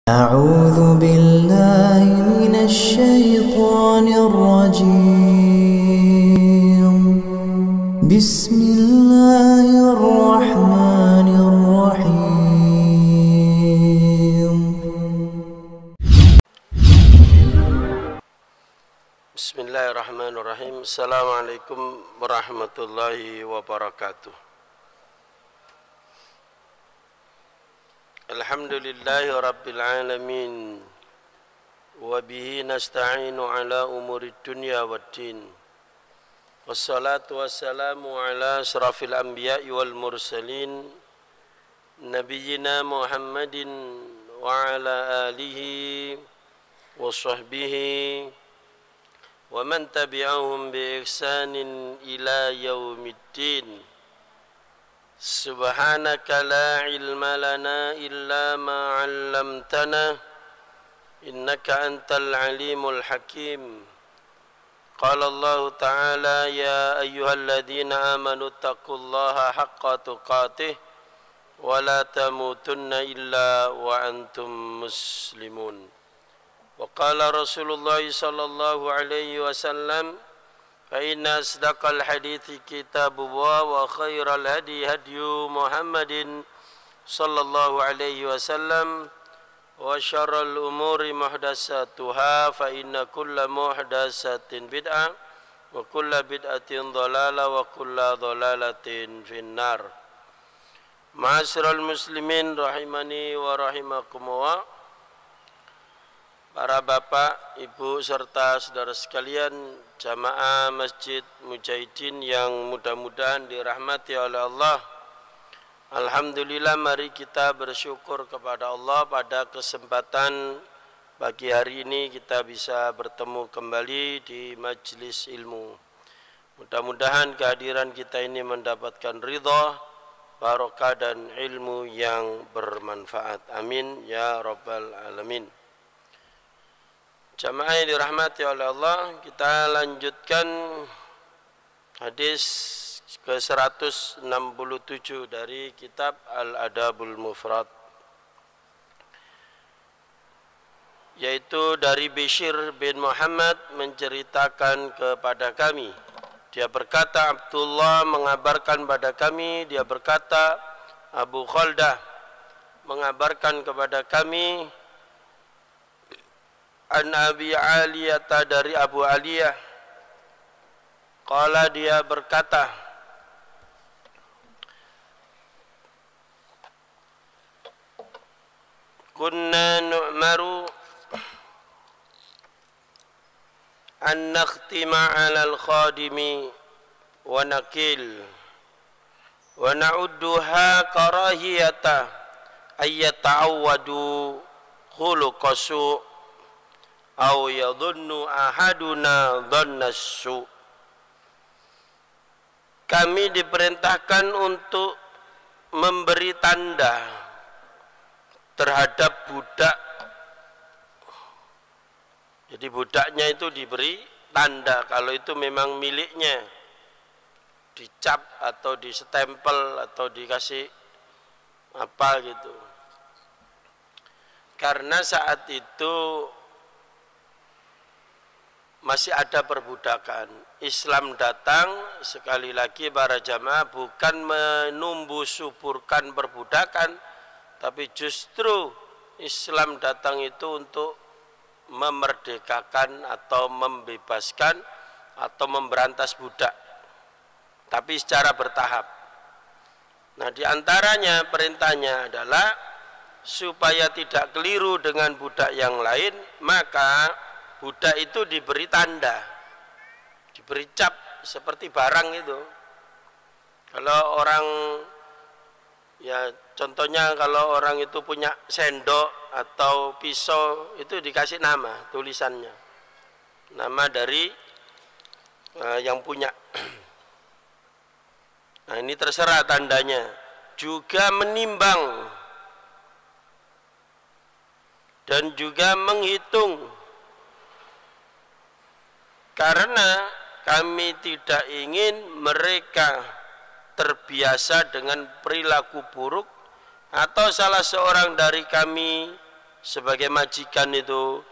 أعوذ بالله من الشيطان الرجيم بسم الله الرحمن الرحيم بسم الله الرحمن الرحيم. Assalamualaikum warahmatullahi wabarakatuh. Alhamdulillahi rabbil alamin, wa bihi nasta'inu ala umuri dunya waddin, wassalatu wassalamu ala asrafil anbiya'i wal mursalin, nabiyyina Muhammadin wa ala alihi wa sahbihi wa man tabi'ahum bi ihsanin ila yaumiddin. Subhanaka la ilma lana illa ma 'allamtana innaka antal alimul hakim. Qala Allah ta'ala ya ayyuhalladzina amanu taqullaha haqqa tuqatih wa la tamutunna illa wa antum muslimun. Wa qala Rasulullah sallallahu alaihi wasallam fa inna asdaqal hadithi kitabullah wa khairal hadi hadyu Muhammadin sallallahu alaihi wasallam wa syarral umuri muhdatsatuha fa inna kulla muhdatsatin bid'ah wa kulla bid'atin dhalalah wa kulla dhalalatin finnar. Ma'asyiral muslimin rahimani wa rahimakumullah. Para bapak, ibu, serta saudara sekalian jamaah Masjid Mujahidin yang mudah-mudahan dirahmati oleh Allah. Alhamdulillah, mari kita bersyukur kepada Allah pada kesempatan pagi hari ini kita bisa bertemu kembali di majelis ilmu. Mudah-mudahan kehadiran kita ini mendapatkan ridha, barokah dan ilmu yang bermanfaat. Amin ya rabbal alamin. Jamaah yang dirahmati oleh Allah, kita lanjutkan hadis ke-167 dari kitab Al-Adabul Mufrad, yaitu dari Bishr bin Muhammad menceritakan kepada kami. Dia berkata, Abdullah mengabarkan pada kami, dia berkata, Abu Khaldah mengabarkan kepada kami, an Abi Aliyata dari Abu Aliyah, qala dia berkata, kunna nu'maru an nakhtima 'ala al-khadimi wa nakil wa na'udduha karahiyata ayyata'awwadu khuluqasu aw yadhunnu ahaduna dhannasu. Kami diperintahkan untuk memberi tanda terhadap budak. Jadi budaknya itu diberi tanda kalau itu memang miliknya, dicap atau disestempel atau dikasih apa gitu. Karena saat itu masih ada perbudakan. Islam datang, sekali lagi para jamaah, bukan menumbuh suburkan perbudakan, tapi justru Islam datang itu untuk memerdekakan atau membebaskan atau memberantas budak, tapi secara bertahap. Nah, diantaranya perintahnya adalah supaya tidak keliru dengan budak yang lain, maka budak itu diberi tanda, diberi cap seperti barang itu. Kalau orang, ya contohnya kalau orang itu punya sendok atau pisau, itu dikasih nama, tulisannya, nama dari yang punya. Nah, ini terserah tandanya. Juga menimbang dan juga menghitung, karena kami tidak ingin mereka terbiasa dengan perilaku buruk atau salah seorang dari kami sebagai majikan itu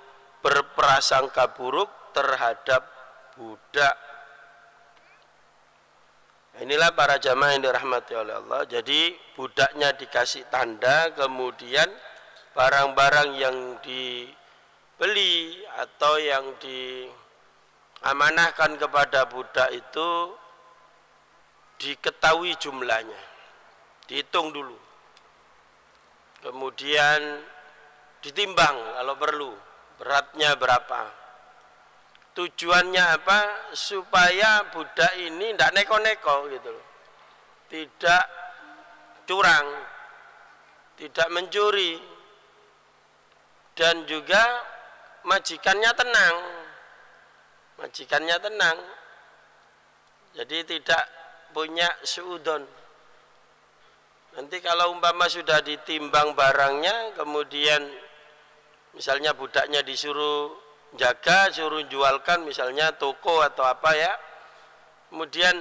berprasangka buruk terhadap budak. Inilah para jamaah yang dirahmati oleh Allah. Jadi budaknya dikasih tanda, kemudian barang-barang yang dibeli atau yang diamanahkan kepada budak itu diketahui jumlahnya, dihitung dulu, kemudian ditimbang kalau perlu beratnya berapa. Tujuannya apa? Supaya budak ini tidak neko-neko gitu loh, tidak curang, tidak mencuri, dan juga majikannya tenang, jadi tidak punya suudon. Nanti kalau umpama sudah ditimbang barangnya, kemudian misalnya budaknya disuruh jaga, suruh jualkan misalnya toko atau apa ya, kemudian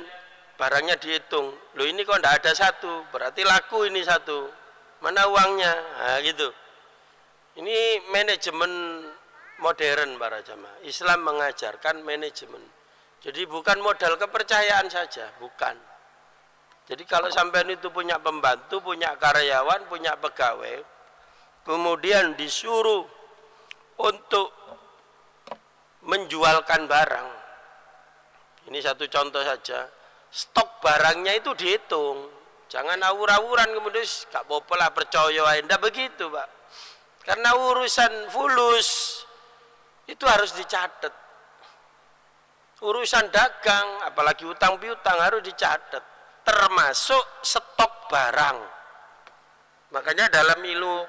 barangnya dihitung, loh ini kok tidak ada satu, berarti laku ini satu, mana uangnya, nah, gitu. Ini manajemen modern para jamaah. Islam mengajarkan manajemen. Jadi bukan modal kepercayaan saja, bukan. Jadi kalau sampean itu punya pembantu, punya karyawan, punya pegawai, kemudian disuruh untuk menjualkan barang, ini satu contoh saja, stok barangnya itu dihitung, jangan awur-awuran kemudian gak apa-apa lah percaya, tidak begitu Pak, karena urusan fulus itu harus dicatat, urusan dagang apalagi utang piutang harus dicatat, termasuk stok barang. Makanya dalam ilmu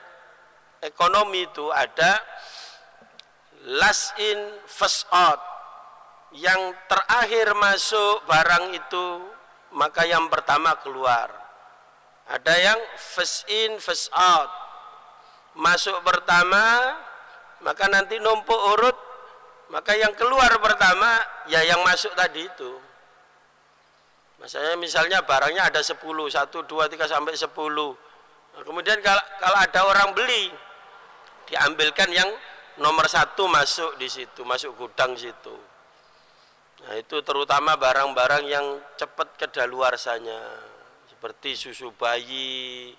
ekonomi itu ada last in first out, yang terakhir masuk barang itu maka yang pertama keluar. Ada yang first in first out, masuk pertama maka nanti numpuk urut, maka yang keluar pertama ya yang masuk tadi itu. Misalnya barangnya ada 10, 1, 2, 3 sampai 10, nah, kemudian kalau ada orang beli, diambilkan yang nomor 1 masuk di situ, masuk gudang situ. Nah itu terutama barang-barang yang cepat kedaluarsanya, seperti susu bayi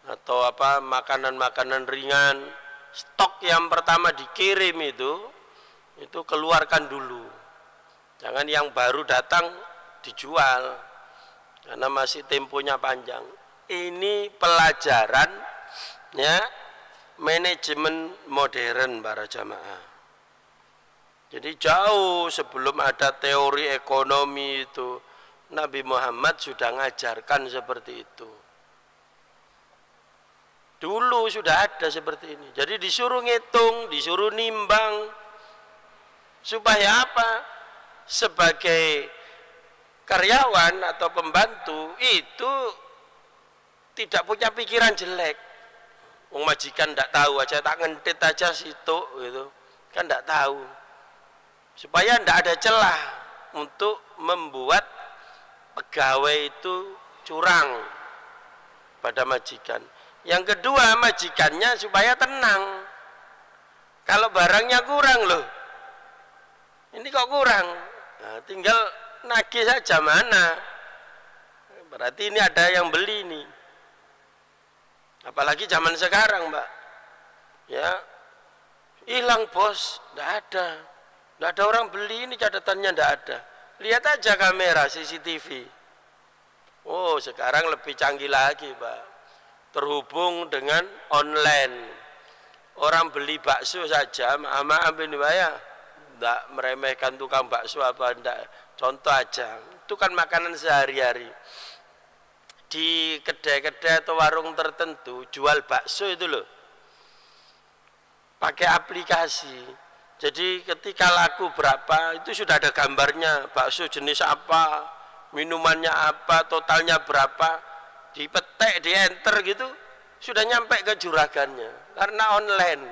atau apa makanan-makanan ringan. Stok yang pertama dikirim itu keluarkan dulu. Jangan yang baru datang dijual, karena masih temponya panjang. Ini pelajaran ya, manajemen modern para jamaah. Jadi jauh sebelum ada teori ekonomi itu, Nabi Muhammad sudah ngajarkan seperti itu. Dulu sudah ada seperti ini. Jadi disuruh ngitung, disuruh nimbang, supaya apa? Sebagai karyawan atau pembantu itu tidak punya pikiran jelek. Wong majikan tidak tahu aja, tak ngentit aja situ gitu, kan tidak tahu. Supaya tidak ada celah untuk membuat pegawai itu curang pada majikan. Yang kedua, majikannya supaya tenang. Kalau barangnya kurang loh, ini kok kurang, nah, tinggal nagih saja mana. Berarti ini ada yang beli nih. Apalagi zaman sekarang Mbak, ya hilang bos, tidak ada orang beli, ini catatannya tidak ada. Lihat aja kamera CCTV. Oh sekarang lebih canggih lagi Pak, terhubung dengan online. Orang beli bakso saja, maaf ini Pak ya, tidak meremehkan tukang bakso apa tidak. Contoh aja, itu kan makanan sehari-hari. Di kedai-kedai atau warung tertentu jual bakso itu loh, pakai aplikasi. Jadi ketika laku berapa itu sudah ada gambarnya, bakso jenis apa, minumannya apa, totalnya berapa, dipetek, di enter gitu, sudah nyampe ke juragannya karena online.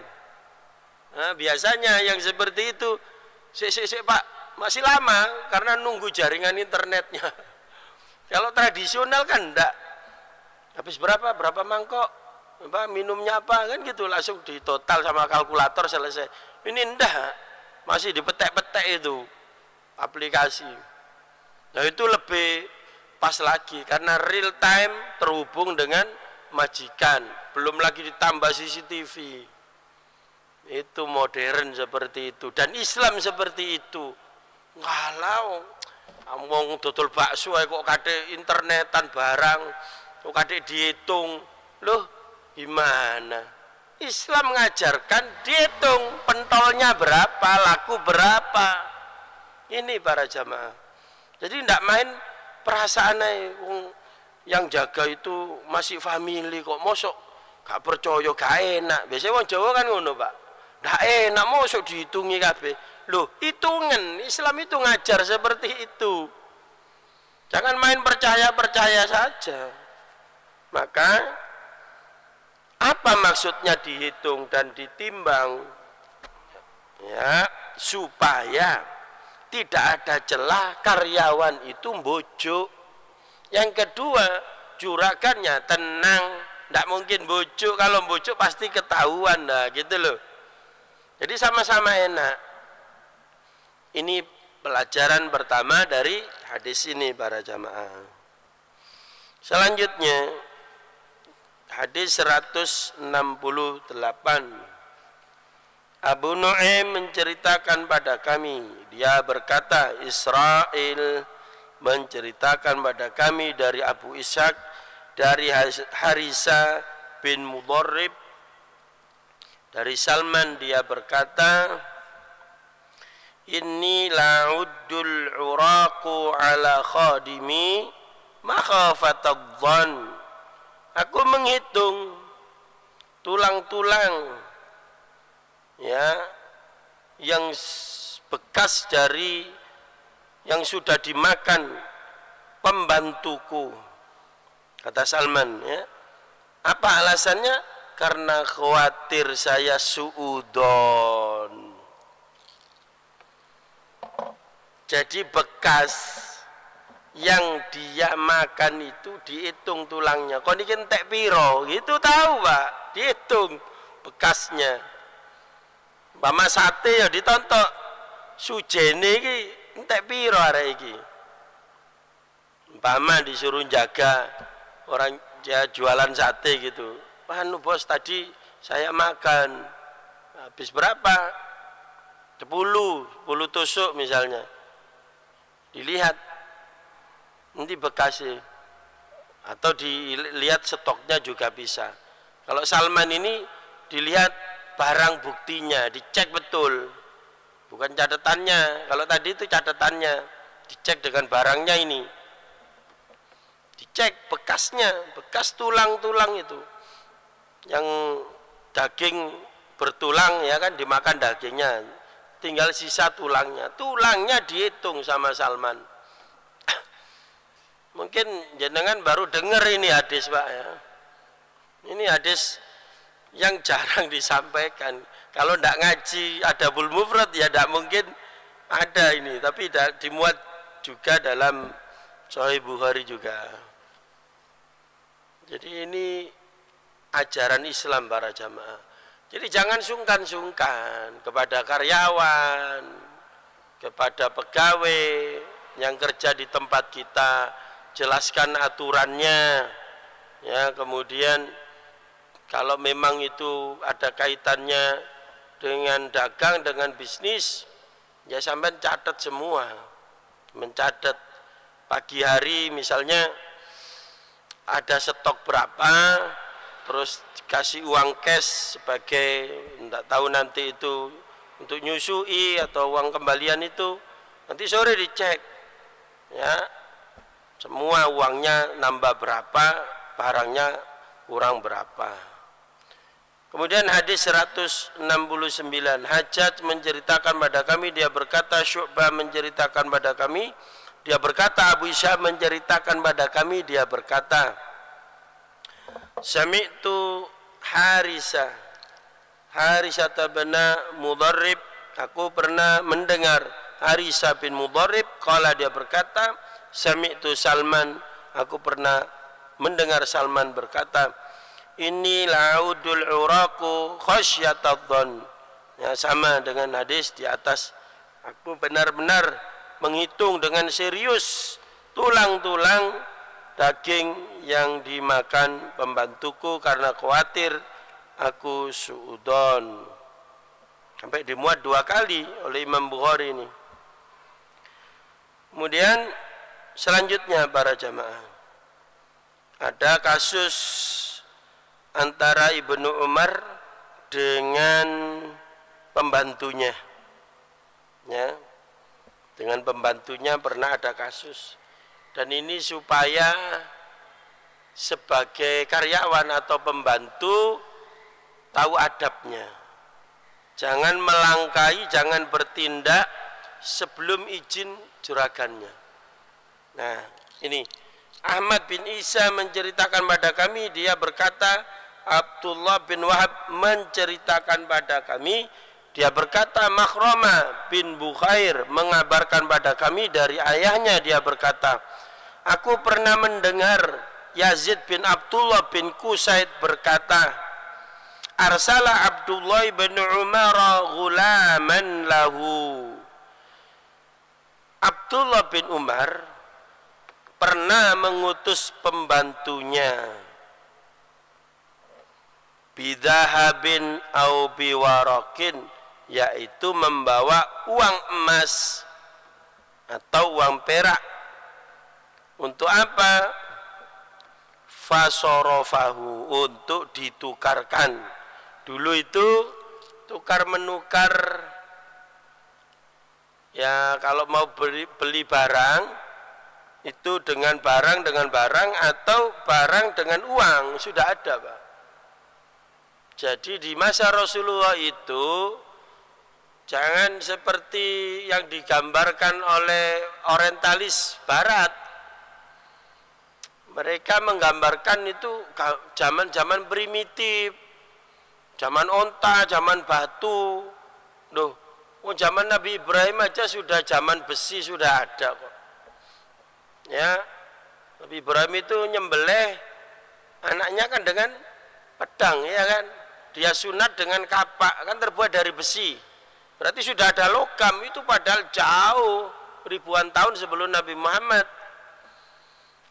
Nah, biasanya yang seperti itu, Pak, masih lama karena nunggu jaringan internetnya. Kalau tradisional kan enggak. Habis berapa mangkok? Pak, minumnya apa kan gitu, langsung di total sama kalkulator selesai. Ini ndak, masih dipetek-petek itu aplikasi. Nah itu lebih pas lagi karena real time terhubung dengan majikan, belum lagi ditambah CCTV. Itu modern seperti itu dan Islam seperti itu. Walau ngomong dodol bakso kok kate internetan barang, kok kate dihitung. Loh, gimana? Islam mengajarkan dihitung pentolnya berapa, laku berapa. Ini para jamaah. Jadi tidak main perasaan yang jaga itu masih family kok, mosok gak percaya, gak enak. Biasanya orang Jawa kan ngono, Pak. Gak enak, mosok dihitungi kabeh. Loh, hitungan Islam itu ngajar seperti itu. Jangan main percaya-percaya saja. Maka apa maksudnya dihitung dan ditimbang? Ya, supaya tidak ada celah karyawan itu mbojuk. Yang kedua, juragannya tenang, tidak mungkin mbojuk. Kalau mbojuk pasti ketahuan, nah gitu loh. Jadi sama-sama enak. Ini pelajaran pertama dari hadis ini para jamaah. Selanjutnya hadis 168. Abu Nu'aim menceritakan pada kami, dia berkata, Israel menceritakan pada kami dari Abu Ishaq, dari Harisa bin Mudharrib, dari Salman, dia berkata, inni la'uddul uraqu ala khadimi makhafatadhan. Aku menghitung tulang-tulang ya yang bekas dari yang sudah dimakan pembantuku, kata Salman ya. Apa alasannya? Karena khawatir saya suudon. Jadi bekas yang dia makan itu dihitung tulangnya. Kok ini entek piro? Gitu tahu, Pak. Dihitung bekasnya. Mama sate ya ditontok. Sujene iki entek piro arek iki. Mama disuruh jaga orang ya jualan sate gitu. Anu bos, tadi saya makan habis berapa? 10 tusuk misalnya. Dilihat nanti bekasnya atau dilihat stoknya juga bisa. Kalau Salman ini dilihat barang buktinya, dicek betul, bukan catatannya. Kalau tadi itu catatannya, dicek dengan barangnya ini, dicek bekasnya, bekas tulang-tulang itu, yang daging bertulang ya kan, dimakan dagingnya, tinggal sisa tulangnya. Tulangnya dihitung sama Salman. Mungkin jenengan baru dengar ini hadis, Pak ya. Ini hadis yang jarang disampaikan. Kalau tidak ngaji Adabul Mufrad ya tidak mungkin ada ini, tapi dimuat juga dalam Sahih Bukhari juga. Jadi ini ajaran Islam para jamaah. Jadi jangan sungkan-sungkan kepada karyawan, kepada pegawai yang kerja di tempat kita, jelaskan aturannya ya. Kemudian kalau memang itu ada kaitannya dengan dagang, dengan bisnis, ya sampai catat semua, mencatat pagi hari misalnya ada stok berapa, terus dikasih uang cash sebagai tidak tahu nanti itu untuk nyusui atau uang kembalian itu, nanti sore dicek ya, semua uangnya nambah berapa, barangnya kurang berapa. Kemudian hadis 169, Hajjaj menceritakan pada kami, dia berkata, Syu'bah menceritakan pada kami, dia berkata, Abu Ishaq menceritakan pada kami, dia berkata, Sami'tu Harisa bin Mudharrib, aku pernah mendengar Harisa bin Mudharrib, qala, dia berkata, Sami'tu Salman, aku pernah mendengar Salman berkata, inni la'udul uraku khasyatadhan. Ya, sama dengan hadis di atas. Aku benar-benar menghitung dengan serius tulang-tulang daging yang dimakan pembantuku karena khawatir aku suudon. Sampai dimuat 2 kali oleh Imam Bukhari ini. Kemudian selanjutnya para jamaah, ada kasus antara Ibnu Umar dengan pembantunya. Ya, dengan pembantunya pernah ada kasus. Dan ini supaya sebagai karyawan atau pembantu tahu adabnya. Jangan melangkahi, jangan bertindak sebelum izin juragannya. Nah, ini Ahmad bin Isa menceritakan pada kami, dia berkata, Abdullah bin Wahab menceritakan pada kami, dia berkata, Makhrama bin Bukhair mengabarkan pada kami dari ayahnya, dia berkata, aku pernah mendengar Yazid bin Abdullah bin Qusaid berkata, arsala Abdullah bin Umar ghulaman lahu. Abdullah bin Umar pernah mengutus pembantunya, bidahabin au biwarakin, yaitu membawa uang emas atau uang perak. Untuk apa? Fasorofahu, untuk ditukarkan. Dulu itu tukar menukar, ya kalau mau beli barang itu dengan barang atau barang dengan uang sudah ada, Pak. Jadi di masa Rasulullah itu jangan seperti yang digambarkan oleh orientalis barat. Mereka menggambarkan itu zaman-zaman primitif, zaman onta, zaman batu. Loh, zaman Nabi Ibrahim aja sudah zaman besi sudah ada kok. Ya, Nabi Ibrahim itu nyembelih anaknya kan dengan pedang, ya kan? Dia sunat dengan kapak, kan terbuat dari besi. Berarti sudah ada logam, itu padahal jauh ribuan tahun sebelum Nabi Muhammad.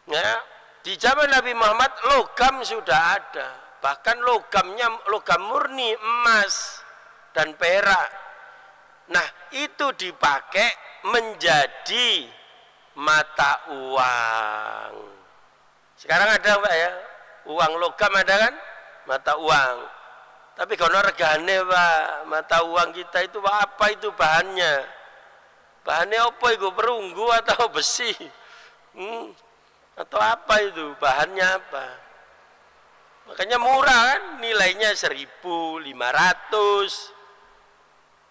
Ya, di zaman Nabi Muhammad logam sudah ada, bahkan logamnya logam murni, emas dan perak. Nah, itu dipakai menjadi mata uang. Sekarang ada, Pak, ya, uang logam ada kan, mata uang. Tapi kalau regane, Pak, mata uang kita itu apa itu bahannya? Bahannya apa itu? Perunggu atau besi? Atau apa itu? Bahannya apa? Makanya murah kan, nilainya 1.500.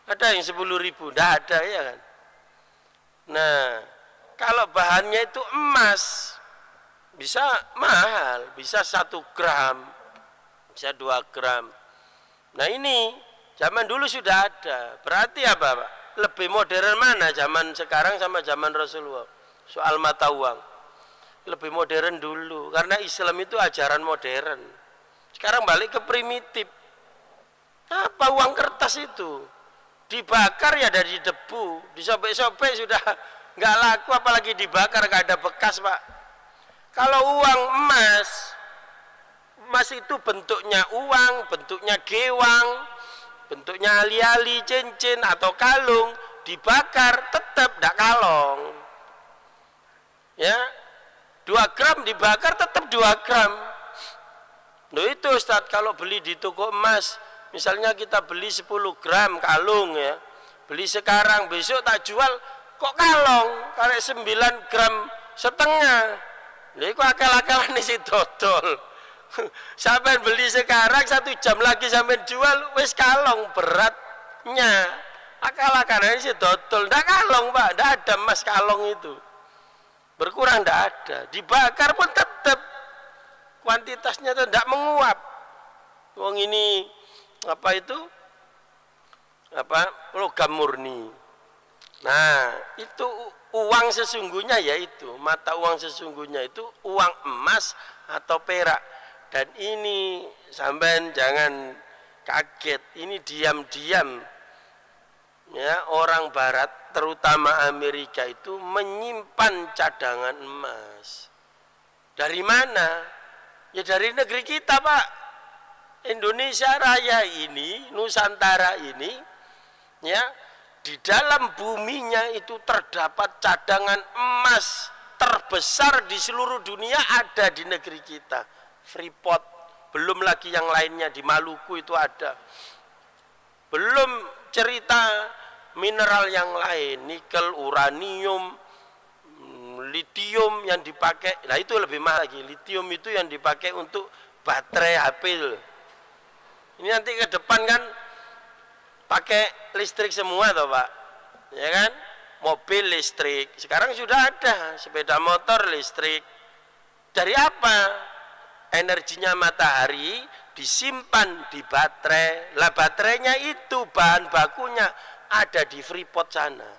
Ada yang 10.000, tidak ada, ya kan? Nah, kalau bahannya itu emas, bisa mahal, bisa 1 gram, bisa 2 gram. Nah ini zaman dulu sudah ada. Berarti apa, Pak? Lebih modern mana zaman sekarang sama zaman Rasulullah? Soal mata uang lebih modern dulu, karena Islam itu ajaran modern. Sekarang balik ke primitif. Apa uang kertas itu? Dibakar ya dari debu, disobek-sobek sudah nggak laku, apalagi dibakar nggak ada bekas, Pak. Kalau uang emas, emas itu bentuknya uang, bentuknya gewang, bentuknya ali-ali, cincin atau kalung, dibakar tetap tidak kalong. Ya, 2 gram dibakar tetap 2 gram. Loh itu Ustadz, kalau beli di toko emas, misalnya kita beli 10 gram kalung, ya, beli sekarang, besok tak jual, kok kalong, karek 9 gram setengah. Lha iku akal-akalan isi dodol. Sampai beli sekarang 1 jam lagi sampai jual, wis kalong beratnya. Akal-akalan isi dodol, ndak kalong, Pak, ndak ada emas kalong itu. Berkurang ndak ada, dibakar pun tetap kuantitasnya itu ndak menguap. Wong ini apa itu? Apa? Logam murni. Nah, itu uang sesungguhnya, yaitu mata uang sesungguhnya itu uang emas atau perak. Dan ini sampean jangan kaget, ini diam-diam ya orang barat terutama Amerika itu menyimpan cadangan emas. Dari mana? Ya dari negeri kita, Pak. Indonesia Raya ini, Nusantara ini ya, di dalam buminya itu terdapat cadangan emas terbesar di seluruh dunia ada di negeri kita. Freeport, belum lagi yang lainnya di Maluku itu ada. Belum cerita mineral yang lain, nikel, uranium, litium yang dipakai. Nah itu lebih mahal lagi. Litium itu yang dipakai untuk baterai HP. Ini nanti ke depan kan pakai listrik semua toh Pak, ya kan? Mobil listrik. Sekarang sudah ada sepeda motor listrik. Dari apa? Energinya matahari disimpan di baterai. Lah baterainya itu bahan bakunya ada di Freeport sana.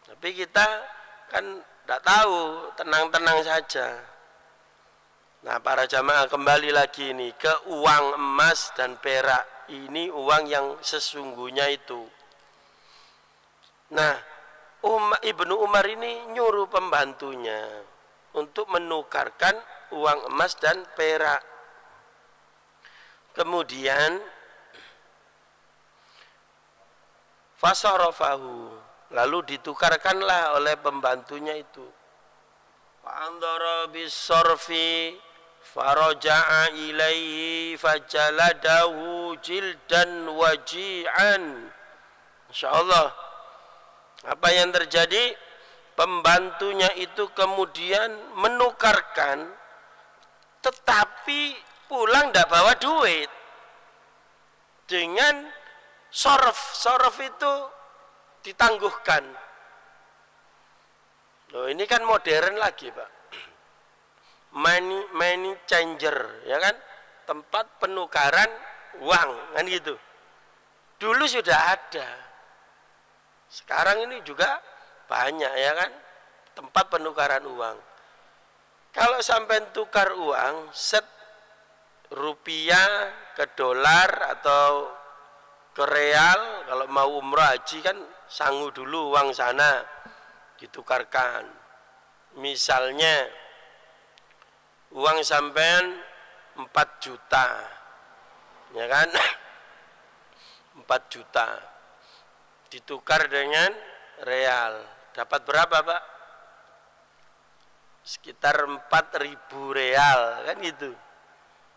Tapi kita kan tidak tahu, tenang-tenang saja. Nah para jamaah kembali lagi ini ke uang emas dan perak. Ini uang yang sesungguhnya itu. Nah Ibnu Umar ini nyuruh pembantunya untuk menukarkan uang emas dan perak. Kemudian fasarafahu, lalu ditukarkanlah oleh pembantunya itu. Fa'andara bis-sarfi faraja'a ilaihi fajaladahu jildan waji'an. Insyaallah apa yang terjadi? Pembantunya itu kemudian menukarkan, tetapi pulang tidak bawa duit dengan sorof. Sorof itu ditangguhkan. Loh, ini kan modern lagi Pak, money changer, ya kan, tempat penukaran uang kan gitu. Dulu sudah ada, sekarang ini juga banyak ya kan, tempat penukaran uang. Kalau sampai tukar uang set rupiah ke dolar atau ke real, kalau mau umrah haji kan sangu dulu uang sana ditukarkan. Misalnya uang sampean 4 juta ya kan, 4 juta ditukar dengan real, dapat berapa Pak? Sekitar 4.000 real kan gitu.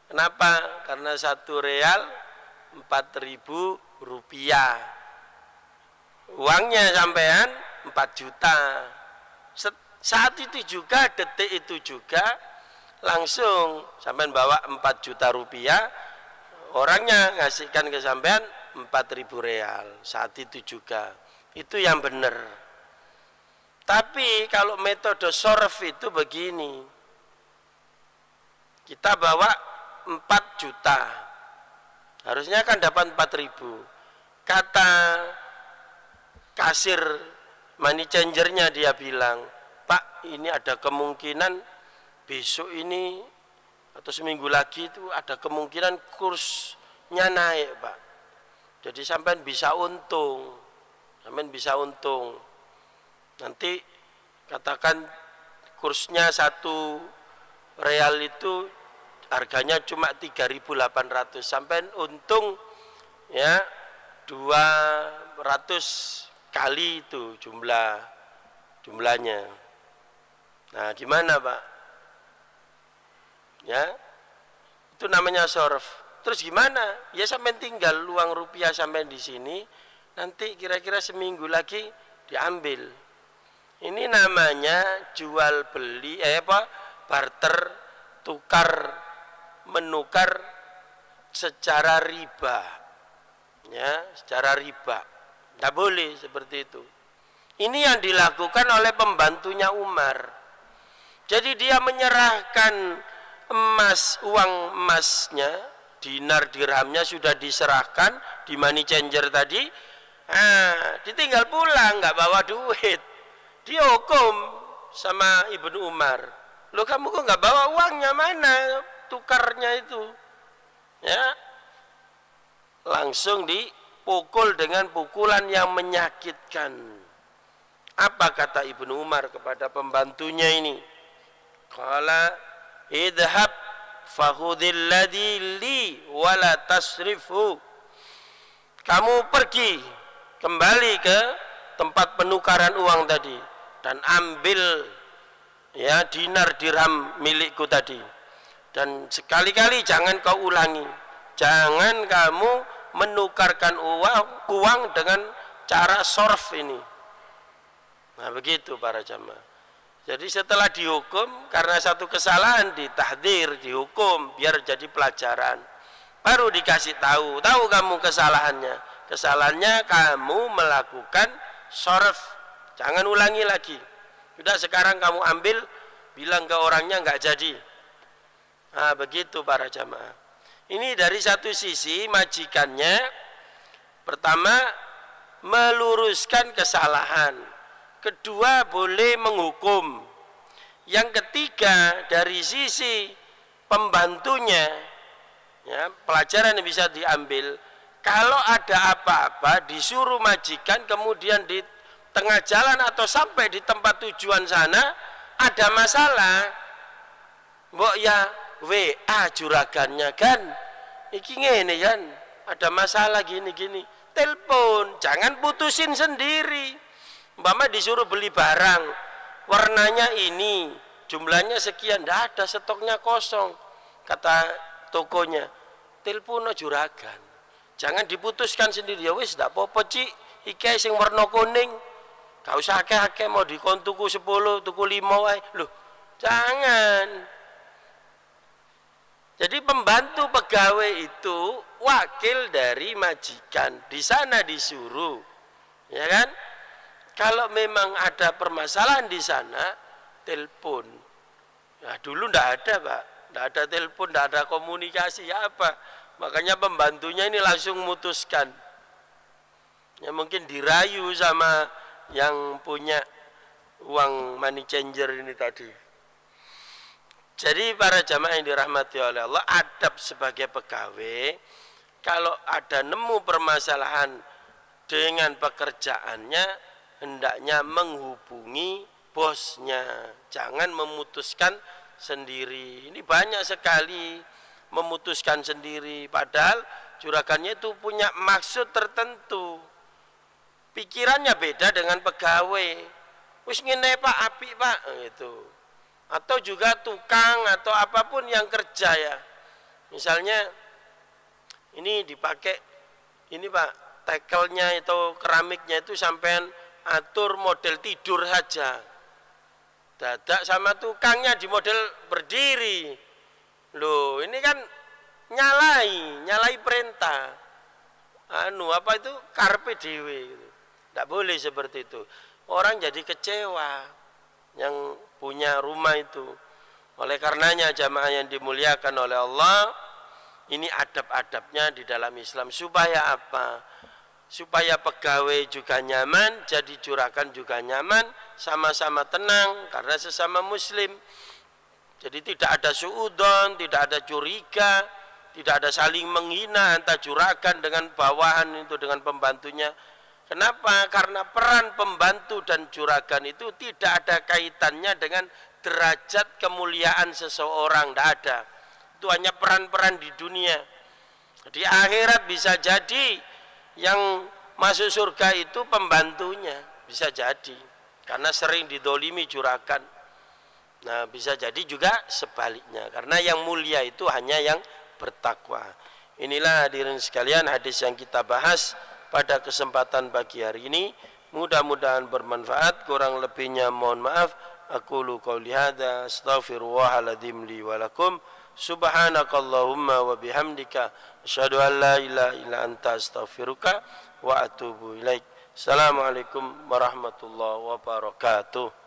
Kenapa? Karena 1 real 4.000 rupiah. Uangnya sampean 4 juta. Saat itu juga, detik itu juga langsung sampean bawa 4 juta rupiah, orangnya ngasihkan ke sampean 4.000 real. Saat itu juga. Itu yang benar. Tapi kalau metode sorf itu begini, kita bawa 4 juta, harusnya kan dapat 4.000. Kata kasir money changernya, dia bilang, Pak ini ada kemungkinan besok ini atau seminggu lagi itu ada kemungkinan kursnya naik Pak, jadi sampean bisa untung. Nanti katakan kursnya 1 real itu harganya cuma 3.800, sampai untung ya 200 kali itu jumlahnya. Nah gimana Pak? Ya itu namanya sorf. Terus gimana? Ya sampai tinggal uang rupiah sampai di sini, nanti kira-kira seminggu lagi diambil. Ini namanya jual beli, barter, tukar, menukar secara riba. Ya, secara riba. Tidak boleh seperti itu. Ini yang dilakukan oleh pembantunya Umar. Jadi dia menyerahkan emas, uang emasnya, dinar dirhamnya sudah diserahkan di money changer tadi. Ditinggal pulang, nggak bawa duit. Dihukum sama Ibnu Umar. Loh kamu kok nggak bawa uangnya, mana tukarnya itu? Ya, langsung dipukul dengan pukulan yang menyakitkan. Apa kata Ibnu Umar kepada pembantunya ini? Qala idhab fakhudhil ladzi li wala tasrifhu. Kamu pergi kembali ke tempat penukaran uang tadi dan ambil ya dinar dirham milikku tadi, dan sekali-kali jangan kau ulangi. Jangan kamu menukarkan uang dengan cara sorf ini. Nah begitu para jamaah. Jadi setelah dihukum karena satu kesalahan, ditahdir, dihukum biar jadi pelajaran, baru dikasih tahu kamu kesalahannya. Kesalahannya kamu melakukan sorf, jangan ulangi lagi. Sudah sekarang kamu ambil, bilang ke orangnya nggak jadi. Nah begitu para jamaah. Ini dari satu sisi majikannya, pertama meluruskan kesalahan, kedua boleh menghukum, yang ketiga dari sisi pembantunya, ya, pelajaran yang bisa diambil. Kalau ada apa-apa disuruh majikan, kemudian di tengah jalan atau sampai di tempat tujuan sana ada masalah, mbok ya WA juragannya kan, iki ngene kan, ada masalah gini-gini, telepon, jangan putusin sendiri. Umpama disuruh beli barang, warnanya ini, jumlahnya sekian, ndak ada, stoknya kosong, kata tokonya, telepon juragan, jangan diputuskan sendiri. Ya wis ndak apa-apa Cik, iki sing warna kuning, gak usah akeh-akeh, mau dikon tuku 10, tuku 5 wae. Loh, jangan. Jadi pembantu pegawai itu wakil dari majikan, di sana disuruh, ya kan? Kalau memang ada permasalahan di sana, telepon. Nah, dulu ndak ada, Pak, ndak ada telepon, ndak ada komunikasi, ya apa? Makanya pembantunya ini langsung memutuskan. Ya mungkin dirayu sama yang punya uang money changer ini tadi. Jadi para jamaah yang dirahmati oleh Allah, adab sebagai pegawai, kalau ada nemu permasalahan dengan pekerjaannya, hendaknya menghubungi bosnya, jangan memutuskan sendiri. Ini banyak sekali memutuskan sendiri, padahal juragannya itu punya maksud tertentu, pikirannya beda dengan pegawai. Wis ngene Pak, apik Pak, gitu. Atau juga tukang atau apapun yang kerja ya, misalnya ini dipakai ini Pak, tekelnya atau keramiknya itu sampean atur model tidur saja, dadak sama tukangnya di model berdiri. Loh ini kan nyalai perintah, apa itu karpe dewe gitu. Tidak boleh seperti itu, orang jadi kecewa yang punya rumah itu. Oleh karenanya jamaah yang dimuliakan oleh Allah, ini adab-adabnya di dalam Islam. Supaya apa? Supaya pegawai juga nyaman, jadi juragan juga nyaman, sama-sama tenang karena sesama muslim. Jadi tidak ada suudon, tidak ada curiga, tidak ada saling menghina antara juragan dengan bawahan itu dengan pembantunya. Kenapa? Karena peran pembantu dan juragan itu tidak ada kaitannya dengan derajat kemuliaan seseorang, tidak ada. Itu hanya peran-peran di dunia. Di akhirat bisa jadi yang masuk surga itu pembantunya, bisa jadi, karena sering didolimi juragan. Nah bisa jadi juga sebaliknya, karena yang mulia itu hanya yang bertakwa. Inilah hadirin sekalian hadis yang kita bahas pada kesempatan pagi hari ini. Mudah-mudahan bermanfaat, kurang lebihnya mohon maaf. Aqulu qouli hadza astaghfirullahaladzim li wa lakum. Subhanakallahumma wa bihamdika asyhadu an la ilaha illa anta astaghfiruka wa atubu ilaik. Assalamualaikum warahmatullahi wabarakatuh.